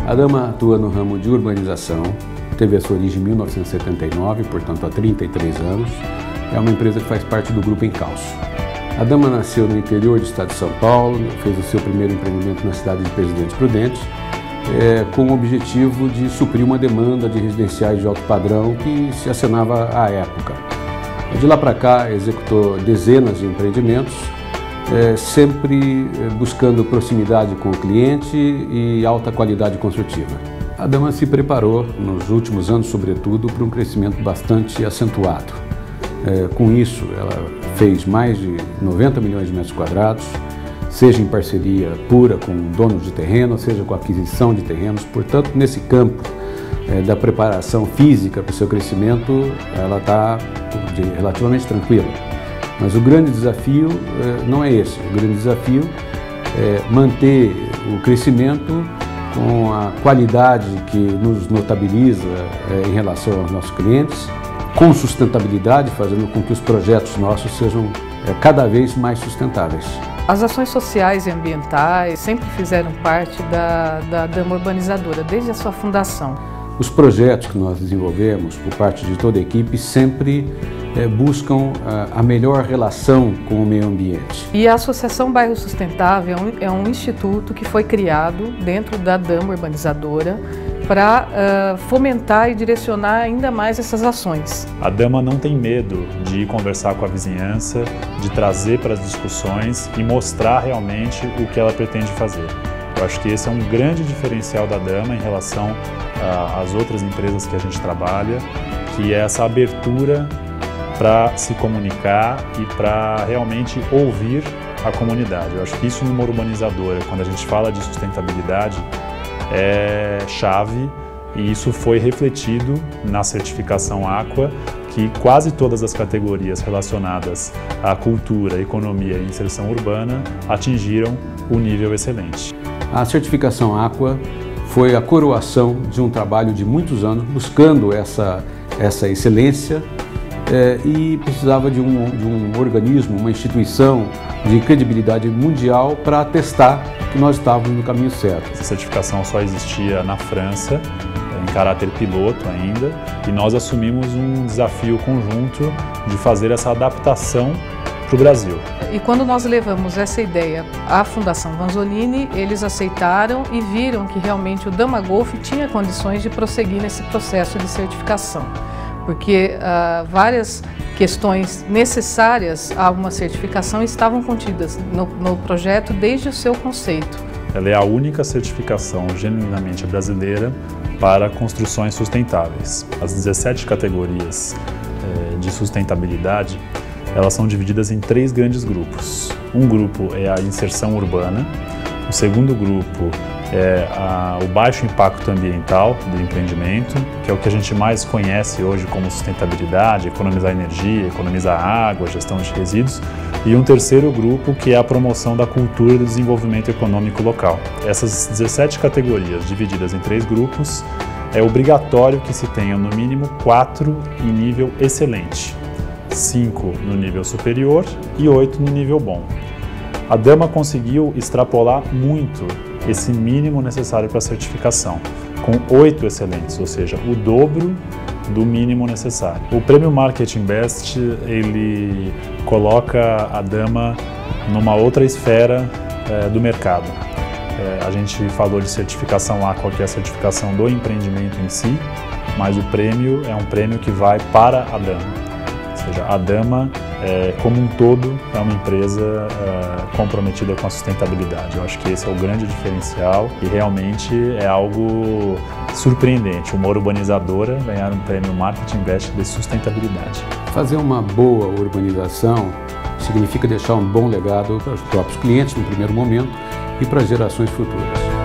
A Dama atua no ramo de urbanização, teve a sua origem em 1979, portanto há 33 anos. É uma empresa que faz parte do Grupo Encalço. A Dama nasceu no interior do estado de São Paulo, fez o seu primeiro empreendimento na cidade de Presidente Prudente, com o objetivo de suprir uma demanda de residenciais de alto padrão que se acenava à época. De lá para cá, executou dezenas de empreendimentos, sempre buscando proximidade com o cliente e alta qualidade construtiva. A Dama se preparou, nos últimos anos sobretudo, para um crescimento bastante acentuado. Com isso, ela fez mais de 90 milhões de metros quadrados, seja em parceria pura com donos de terreno, seja com aquisição de terrenos. Portanto, nesse campo da preparação física para o seu crescimento, ela está relativamente tranquila. Mas o grande desafio não é esse. O grande desafio é manter o crescimento com a qualidade que nos notabiliza em relação aos nossos clientes, com sustentabilidade, fazendo com que os projetos nossos sejam cada vez mais sustentáveis. As ações sociais e ambientais sempre fizeram parte da Dama Urbanizadora, desde a sua fundação. Os projetos que nós desenvolvemos, por parte de toda a equipe, sempre buscam a melhor relação com o meio ambiente. E a Associação Bairro Sustentável é um instituto que foi criado dentro da Dama Urbanizadora para fomentar e direcionar ainda mais essas ações. A Dama não tem medo de ir conversar com a vizinhança, de trazer para as discussões e mostrar realmente o que ela pretende fazer. Eu acho que esse é um grande diferencial da Dama em relação às outras empresas que a gente trabalha, que é essa abertura para se comunicar e para realmente ouvir a comunidade. Eu acho que isso numa urbanizadora, quando a gente fala de sustentabilidade, é chave, e isso foi refletido na certificação Aqua, que quase todas as categorias relacionadas à cultura, economia e inserção urbana atingiram o nível excelente. A certificação Aqua foi a coroação de um trabalho de muitos anos buscando essa excelência e precisava de um organismo, uma instituição de credibilidade mundial para atestar que nós estávamos no caminho certo. Essa certificação só existia na França, em caráter piloto ainda, e nós assumimos um desafio conjunto de fazer essa adaptação para o Brasil. E quando nós levamos essa ideia à Fundação Vanzolini, eles aceitaram e viram que realmente o Dama Golf tinha condições de prosseguir nesse processo de certificação, porque várias questões necessárias a uma certificação estavam contidas no projeto desde o seu conceito. Ela é a única certificação genuinamente brasileira para construções sustentáveis. As 17 categorias de sustentabilidade, elas são divididas em 3 grandes grupos. Um grupo é a inserção urbana, o segundo grupo é o baixo impacto ambiental do empreendimento, que é o que a gente mais conhece hoje como sustentabilidade, economizar energia, economizar água, gestão de resíduos, e um terceiro grupo que é a promoção da cultura e do desenvolvimento econômico local. Essas 17 categorias divididas em 3 grupos, é obrigatório que se tenha no mínimo 4 em nível excelente, 5 no nível superior e 8 no nível bom. A Dama conseguiu extrapolar muito esse mínimo necessário para a certificação, com 8 excelentes, ou seja, o dobro do mínimo necessário. O Prêmio Marketing Best, ele coloca a Dama numa outra esfera do mercado. A gente falou de certificação Aqua, que é a certificação do empreendimento em si, mas o prêmio é um prêmio que vai para a Dama. Ou seja, a Dama, como um todo, é uma empresa comprometida com a sustentabilidade. Eu acho que esse é o grande diferencial e realmente é algo surpreendente. Uma urbanizadora ganhar um prêmio Marketing Best de sustentabilidade. Fazer uma boa urbanização significa deixar um bom legado para os próprios clientes no primeiro momento e para as gerações futuras.